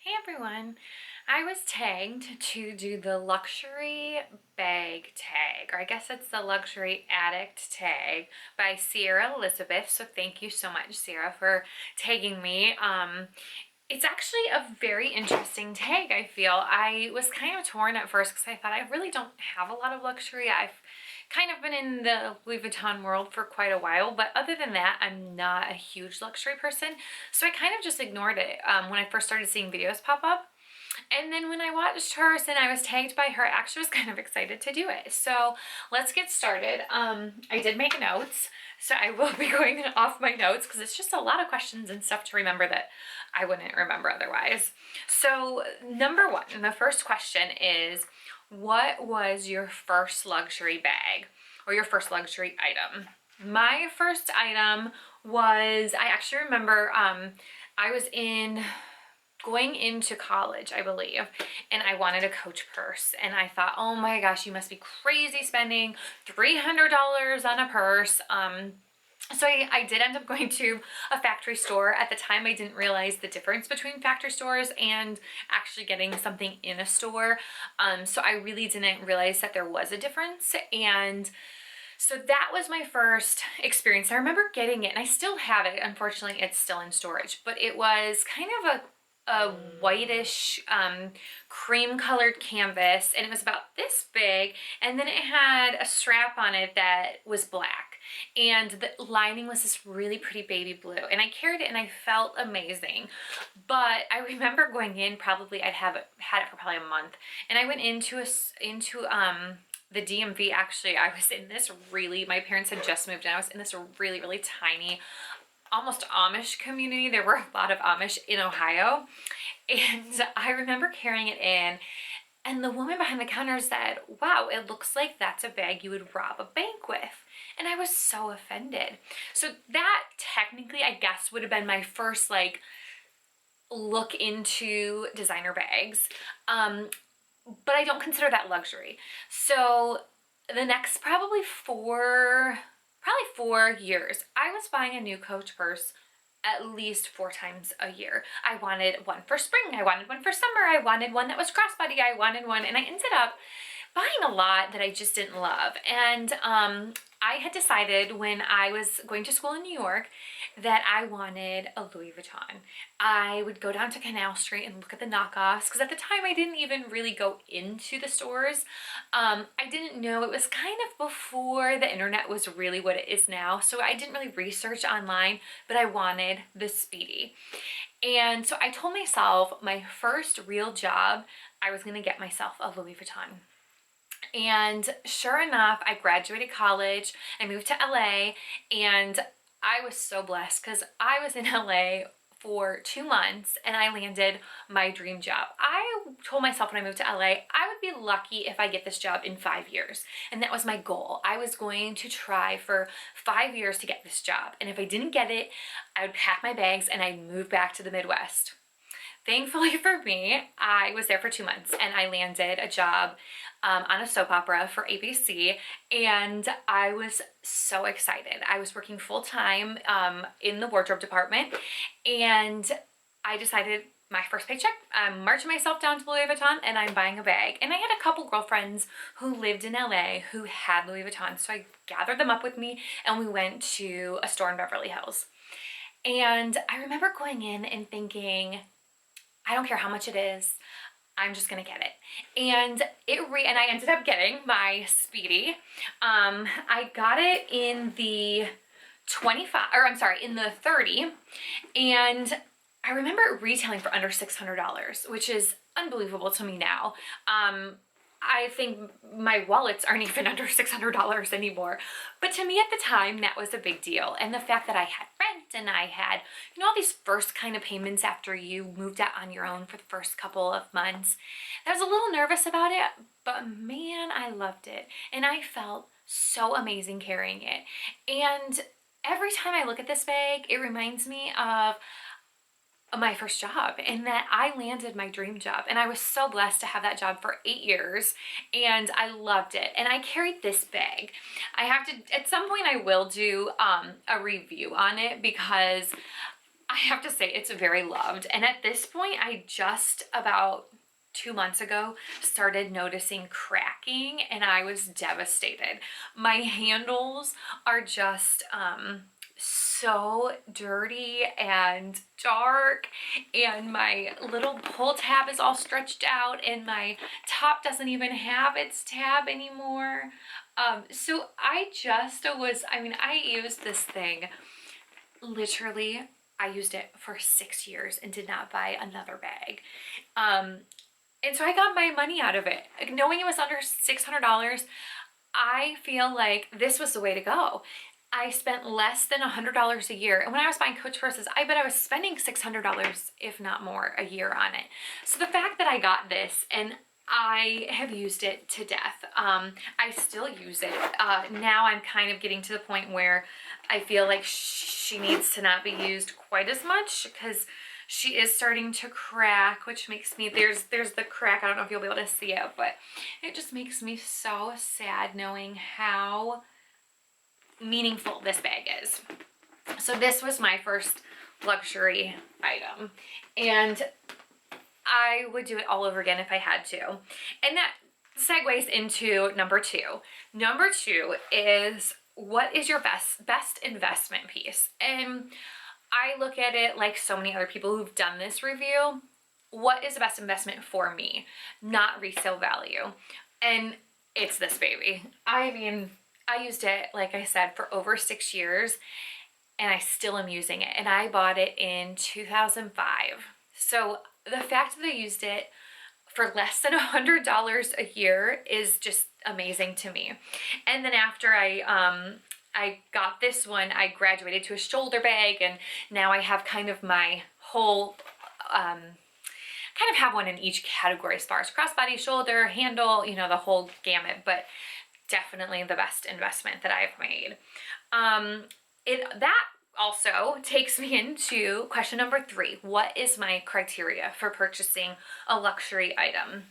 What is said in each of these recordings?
Hey everyone! I was tagged to do the luxury bag tag, or I guess it's the luxury addict tag by Sierra Elizabeth. So thank you so much, Sierra, for tagging me. It's actually a very interesting tag, I feel. I was kind of torn at first because I thought I really don't have a lot of luxury. I've kind of been in the Louis Vuitton world for quite a while, but other than that, I'm not a huge luxury person. So I kind of just ignored it when I first started seeing videos pop up. And then when I watched hers and I was tagged by her, I actually was kind of excited to do it. So let's get started. I did make notes, so I will be going off my notes because it's just a lot of questions and stuff to remember that I wouldn't remember otherwise. So number one, the first question is, what was your first luxury bag or your first luxury item? My first item was, I actually remember I was going into college, I believe, and I wanted a Coach purse, and I thought, oh my gosh, you must be crazy spending $300 on a purse. So I did end up going to a factory store. At the time, I didn't realize the difference between factory stores and actually getting something in a store. So I really didn't realize that there was a difference. And so that was my first experience. I remember getting it, and I still have it. Unfortunately, it's still in storage, but it was kind of a whitish cream colored canvas, and it was about this big, and then it had a strap on it that was black, and the lining was this really pretty baby blue, and I carried it and I felt amazing. But I remember going in, probably I'd had it for probably a month, and I went into the DMV. Actually, I was in this my parents had just moved and I was in this really tiny, almost Amish community. There were a lot of Amish in Ohio. And I remember carrying it in, and the woman behind the counter said, wow, it looks like that's a bag you would rob a bank with. And I was so offended. So that technically, I guess, would have been my first look into designer bags. But I don't consider that luxury. So the next probably 4 years, I was buying a new Coach purse at least 4 times a year. I wanted one for spring, I wanted one for summer, I wanted one that was crossbody, I wanted one, and I ended up buying a lot that I just didn't love. And I had decided when I was going to school in New York that I wanted a Louis Vuitton. I would go down to Canal Street and look at the knockoffs, because at the time I didn't even really go into the stores. I didn't know, it was kind of before the internet was really what it is now, so I didn't really research online, but I wanted the Speedy. And so I told myself my first real job, I was going to get myself a Louis Vuitton. And sure enough, I graduated college, I moved to LA, and I was so blessed because I was in LA for 2 months and I landed my dream job. I told myself when I moved to LA, I would be lucky if I get this job in 5 years. And that was my goal. I was going to try for 5 years to get this job. And if I didn't get it, I would pack my bags and I'd move back to the Midwest. Thankfully for me, I was there for 2 months and I landed a job on a soap opera for ABC, and I was so excited. I was working full-time in the wardrobe department, and I decided my first paycheck, I'm marching myself down to Louis Vuitton and I'm buying a bag. And I had a couple girlfriends who lived in LA who had Louis Vuitton, so I gathered them up with me and we went to a store in Beverly Hills. And I remember going in and thinking, I don't care how much it is, I'm just gonna get it. And I ended up getting my Speedy. I got it in the 30, and I remember it retailing for under $600, which is unbelievable to me now. I think my wallets aren't even under $600 anymore. But to me at the time, that was a big deal. And the fact that I had rent and I had, all these first kind of payments after you moved out on your own for the first couple of months, I was a little nervous about it, but man, I loved it. And I felt so amazing carrying it. And every time I look at this bag, it reminds me of my first job, and that I landed my dream job, and I was so blessed to have that job for 8 years, and I loved it. And I carried this bag. I have to, at some point I will do a review on it, because I have to say it's very loved. And at this point, I just about 2 months ago started noticing cracking and I was devastated. My handles are just so dirty and dark, and my little pull tab is all stretched out, and my top doesn't even have its tab anymore. So I used this thing literally. I used it for 6 years and did not buy another bag. And so I got my money out of it. Knowing it was under $600, I feel like this was the way to go. I spent less than $100 a year. And when I was buying Coach purses, I bet I was spending $600, if not more, a year on it. So the fact that I got this and I have used it to death. I still use it. Now I'm kind of getting to the point where I feel like she needs to not be used quite as much because she is starting to crack, which makes me, there's the crack. I don't know if you'll be able to see it, but it just makes me so sad knowing how meaningful this bag is. So this was my first luxury item, and I would do it all over again if I had to. And that segues into number two. Number two is, what is your best investment piece? And I look at it like so many other people who've done this review. What is the best investment for me? Not resale value. And it's this baby. I mean, I used it, like I said, for over 6 years, and I still am using it. And I bought it in 2005. So the fact that I used it for less than $100 a year is just amazing to me. And then after I got this one, I graduated to a shoulder bag, and now I have kind of my whole, kind of have one in each category as far as crossbody, shoulder, handle, you know, the whole gamut, but definitely the best investment that I've made. That also takes me into question number 3. What is my criteria for purchasing a luxury item?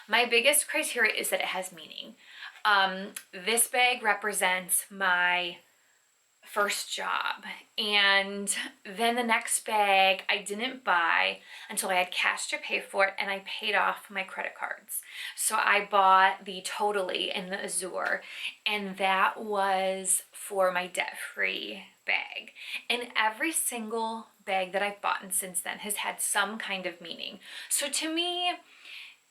My biggest criteria is that it has meaning. This bag represents my first job, and then the next bag I didn't buy until I had cash to pay for it, and I paid off my credit cards. So I bought the Totally and the Azure, and that was for my debt-free bag. And every single bag that I've bought since then has had some kind of meaning. So to me,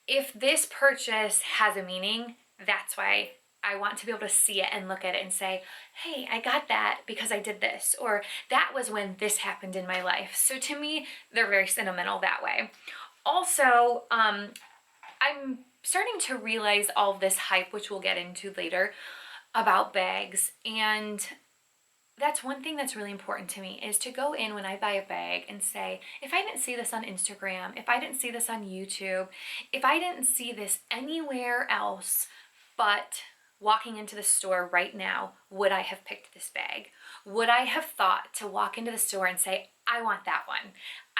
if this purchase has a meaning, that's why I want to be able to see it and look at it and say, hey, I got that because I did this, or that was when this happened in my life. So to me, they're very sentimental that way. Also, I'm starting to realize all of this hype, which we'll get into later, about bags. And that's one thing that's really important to me, is to go in when I buy a bag and say, if I didn't see this on Instagram, if I didn't see this on YouTube, if I didn't see this anywhere else but walking into the store right now, would I have picked this bag? Would I have thought to walk into the store and say, I want that one.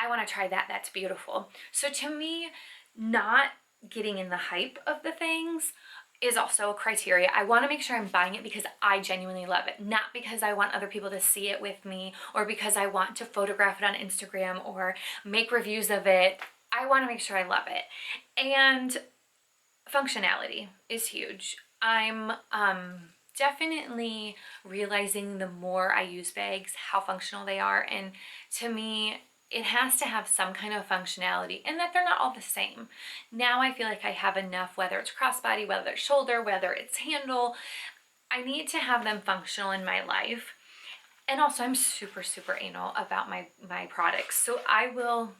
I want to try that. That's beautiful. So to me, not getting in the hype of the things is also a criteria. I want to make sure I'm buying it because I genuinely love it, not because I want other people to see it with me, or because I want to photograph it on Instagram or make reviews of it. I want to make sure I love it. And functionality is huge. I'm definitely realizing the more I use bags, how functional they are. And to me, it has to have some kind of functionality, and that they're not all the same. Now I feel like I have enough, whether it's crossbody, whether it's shoulder, whether it's handle. I need to have them functional in my life. And also I'm super, super anal about my products. So I will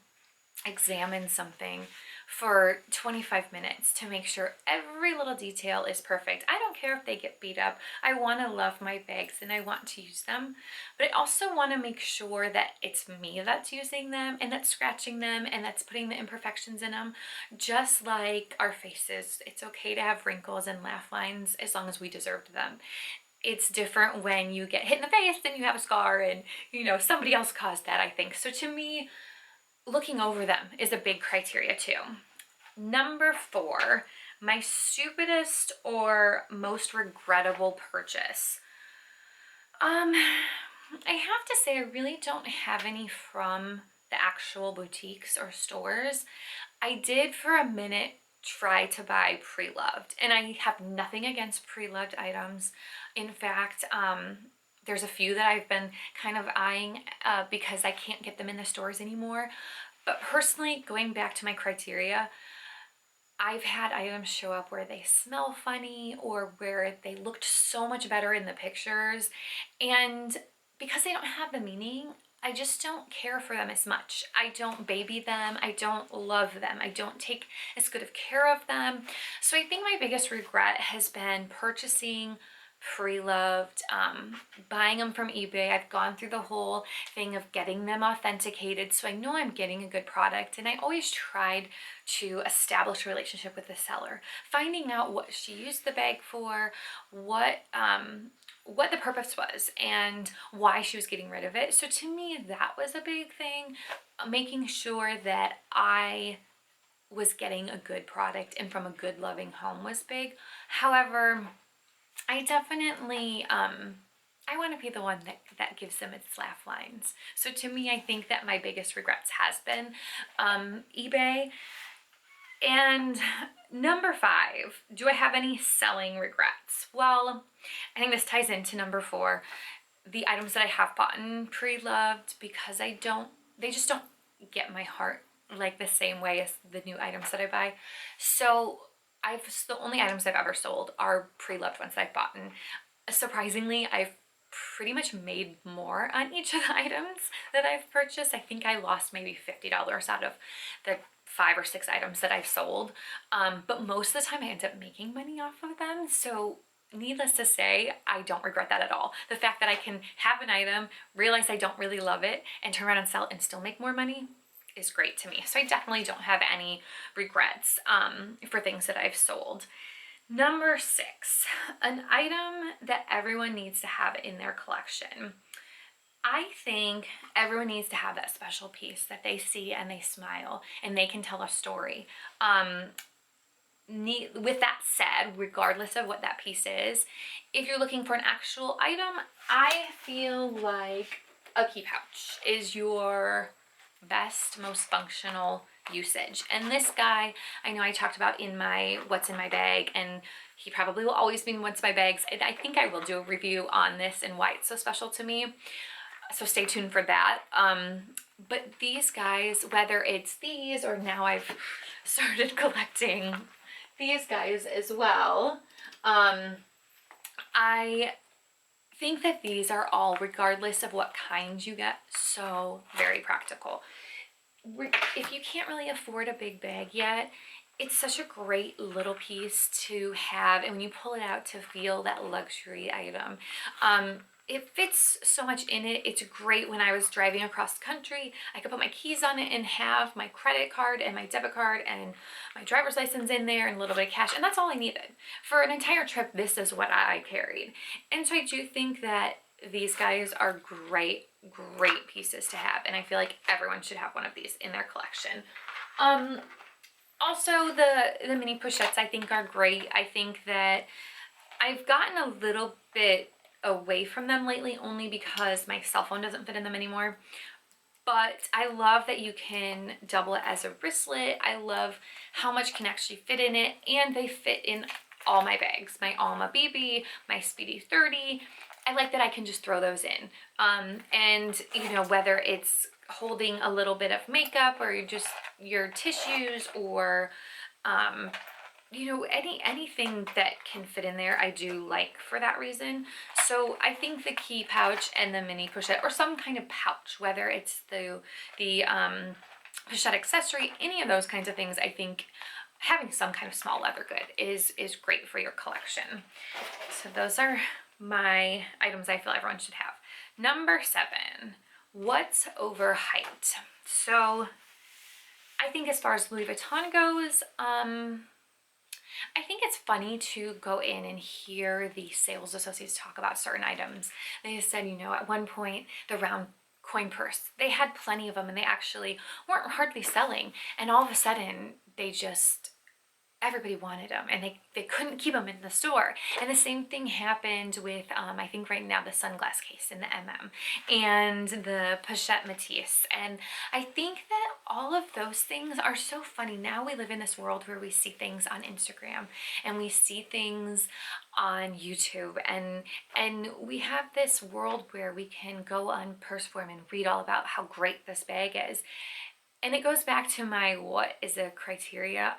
examine something for 25 minutes to make sure every little detail is perfect. I don't care if they get beat up. I want to love my bags and I want to use them, but I also want to make sure that it's me that's using them and that's scratching them and that's putting the imperfections in them. Just like our faces, it's okay to have wrinkles and laugh lines as long as we deserved them. It's different when you get hit in the face and you have a scar and, you know, somebody else caused that, I think. So to me, looking over them is a big criteria too. Number 4, my stupidest or most regrettable purchase. I have to say I really don't have any from the actual boutiques or stores. I did for a minute try to buy pre-loved, and I have nothing against pre-loved items. In fact, there's a few that I've been kind of eyeing because I can't get them in the stores anymore. But personally, going back to my criteria, I've had items show up where they smell funny or where they looked so much better in the pictures. And because they don't have the meaning, I just don't care for them as much. I don't baby them. I don't love them. I don't take as good of care of them. So I think my biggest regret has been purchasing pre-loved, buying them from eBay. I've gone through the whole thing of getting them authenticated, so I know I'm getting a good product, and I always tried to establish a relationship with the seller, finding out what she used the bag for, what the purpose was, and why she was getting rid of it. So to me, that was a big thing, making sure that I was getting a good product and from a good loving home was big. However, I definitely, I want to be the one that gives them its laugh lines. So to me, I think that my biggest regrets has been eBay. And number 5, do I have any selling regrets? Well, I think this ties into number 4, the items that I have bought pre-loved, because they just don't get my heart like the same way as the new items that I buy. So the only items I've ever sold are pre-loved ones that I've bought. Surprisingly, I've pretty much made more on each of the items that I've purchased. I think I lost maybe $50 out of the 5 or 6 items that I've sold. But most of the time I end up making money off of them. So needless to say, I don't regret that at all. The fact that I can have an item, realize I don't really love it, and turn around and sell it and still make more money is great to me. So I definitely don't have any regrets for things that I've sold. Number 6, an item that everyone needs to have in their collection. I think everyone needs to have that special piece that they see and they smile and they can tell a story. With that said, regardless of what that piece is, if you're looking for an actual item, I feel like a key pouch is your best, most functional usage. And this guy, I know I talked about in my what's in my bag, and he probably will always be in what's my bags. I think I will do a review on this and why it's so special to me. So stay tuned for that. But these guys, whether it's these or now I've started collecting these guys as well, I think that these are all, regardless of what kind you get, so very practical. If you can't really afford a big bag yet, it's such a great little piece to have, and when you pull it out, to feel that luxury item. It fits so much in it. It's great when I was driving across the country. I could put my keys on it and have my credit card and my debit card and my driver's license in there and a little bit of cash, and that's all I needed. For an entire trip, this is what I carried. And so I do think that these guys are great pieces to have, and I feel like everyone should have one of these in their collection. Also, the mini pochettes I think are great. I think that I've gotten a little bit away from them lately, only because my cell phone doesn't fit in them anymore. But I love that you can double it as a wristlet. I love how much can actually fit in it, and they fit in all my bags. My Alma BB, my Speedy 30. I like that I can just throw those in. And you know, whether it's holding a little bit of makeup or just your tissues or you know, anything that can fit in there, I do like for that reason. So I think the key pouch and the mini pochette, or some kind of pouch, whether it's the pochette accessory, any of those kinds of things, I think having some kind of small leather good is great for your collection. So those are my items I feel everyone should have. Number 7, what's overhyped? So I think as far as Louis Vuitton goes, I think it's funny to go in and hear the sales associates talk about certain items. They said, you know, at one point, the round coin purse, they had plenty of them and they actually weren't hardly selling. And all of a sudden, they just everybody wanted them, and they couldn't keep them in the store. And the same thing happened with I think right now the sunglass case in the and the pochette Matisse. And I think that all of those things are so funny. Now we live in this world where we see things on Instagram and we see things on YouTube, and we have this world where we can go on Perseform and read all about how great this bag is. And it goes back to my what is a criteria.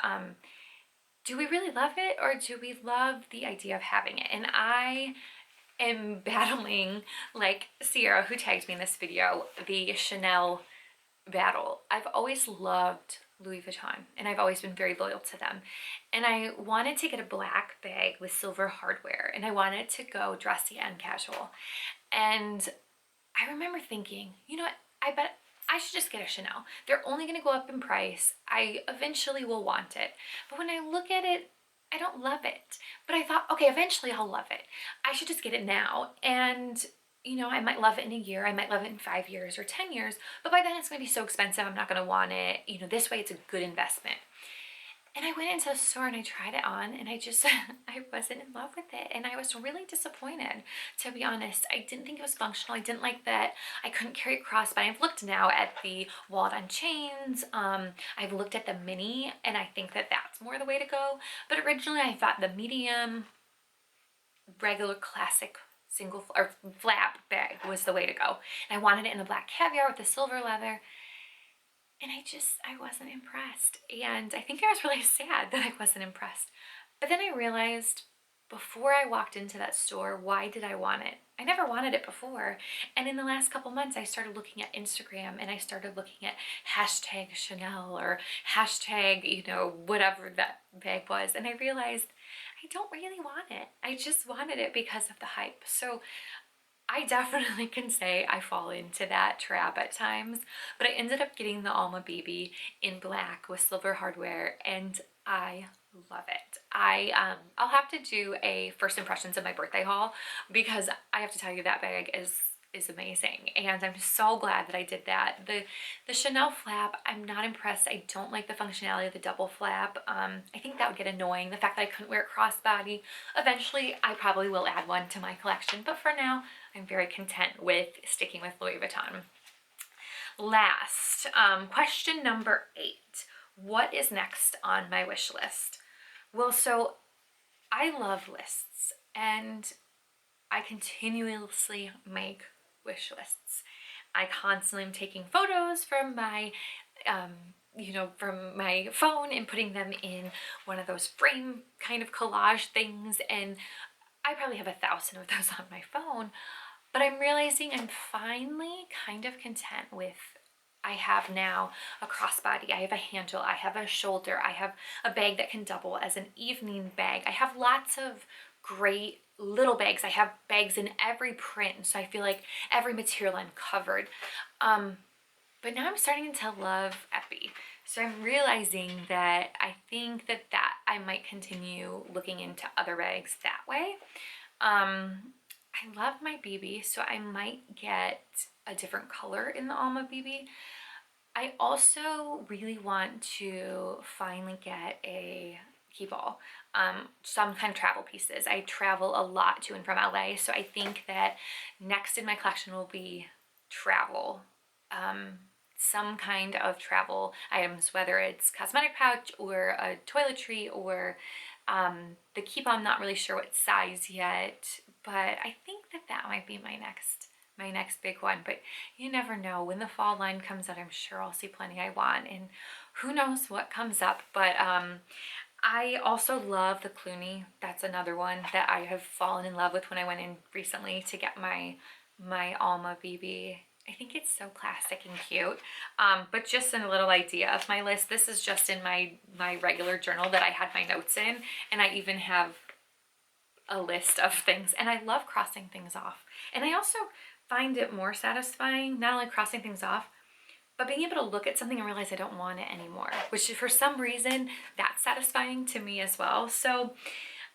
Do we really love it, or do we love the idea of having it? And I am battling, like Sierra, who tagged me in this video, the Chanel battle. I've always loved Louis Vuitton, and I've always been very loyal to them. And I wanted to get a black bag with silver hardware, and I wanted to go dressy and casual. And I remember thinking, you know what, I bet I should just get a Chanel. They're only gonna go up in price. I eventually will want it. But when I look at it, I don't love it. But I thought, okay, eventually I'll love it. I should just get it now. And you know, I might love it in a year, I might love it in 5 years or 10 years, but by then it's gonna be so expensive, I'm not gonna want it. You know, this way it's a good investment. And I went into the store and I tried it on, and I just, I wasn't in love with it. And I was really disappointed, to be honest. I didn't think it was functional. I didn't like that I couldn't carry it crossbody. I've looked now at the walled on chains. I've looked at the mini, and I think that that's more the way to go. But originally I thought the medium, regular classic single or flap bag was the way to go. And I wanted it in a black caviar with the silver leather. And I wasn't impressed. And I think I was really sad that I wasn't impressed. But then I realized before I walked into that store, why did I want it? I never wanted it before. And in the last couple months, I started looking at Instagram, and I started looking at hashtag Chanel or hashtag, you know, whatever that bag was. And I realized I don't really want it. I just wanted it because of the hype. So I definitely can say I fall into that trap at times, but I ended up getting the Alma BB in black with silver hardware, and I love it. I'll have to do a first impressions of my birthday haul, because I have to tell you that bag is amazing, and I'm so glad that I did that. The Chanel flap, I'm not impressed. I don't like the functionality of the double flap. I think that would get annoying, the fact that I couldn't wear it crossbody. Eventually I probably will add one to my collection, but for now I'm very content with sticking with Louis Vuitton. Last, question number 8. What is next on my wish list? Well, so I love lists, and I continuously make wish lists. I constantly am taking photos from my from my phone and putting them in one of those frame kind of collage things, and I probably have 1,000 of those on my phone. But I'm realizing I'm finally kind of content with, I have now a crossbody, I have a handle, I have a shoulder, I have a bag that can double as an evening bag. I have lots of great little bags. I have bags in every print, so I feel like every material I'm covered. But now I'm starting to love Epi. So I'm realizing that I think that I might continue looking into other bags that way. I love my BB, so I might get a different color in the Alma BB. I also really want to finally get a keep all, some kind of travel pieces. I travel a lot to and from LA, so I think that next in my collection will be travel. Some kind of travel items, whether it's cosmetic pouch or a toiletry or the keep on. I'm not really sure what size yet, but I think that might be my next big one. But you never know. When the fall line comes out, I'm sure I'll see plenty I want, and who knows what comes up. But I also love the Clooney. That's another one that I have fallen in love with when I went in recently to get my Alma BB. I think it's so classic and cute. But just a little idea of my list. This is just in my regular journal that I had my notes in, and I even have a list of things, and I love crossing things off. And I also find it more satisfying, not only crossing things off, but being able to look at something and realize I don't want it anymore, which for some reason, that's satisfying to me as well. So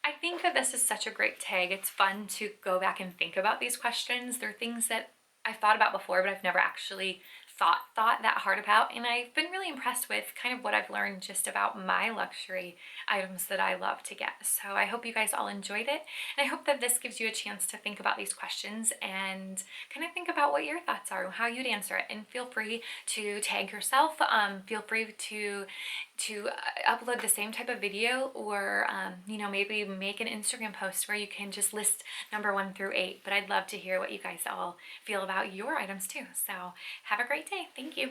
I think that this is such a great tag. It's fun to go back and think about these questions. They're things that I've thought about before, but I've never actually thought that hard about, and I've been really impressed with kind of what I've learned just about my luxury items that I love to get. So I hope you guys all enjoyed it, and I hope that this gives you a chance to think about these questions and kind of think about what your thoughts are, how you'd answer it, and feel free to tag yourself. Feel free to upload the same type of video, or you know, maybe make an Instagram post where you can just list number 1 through 8. But I'd love to hear what you guys all feel about your items too. So have a great day. Thank you.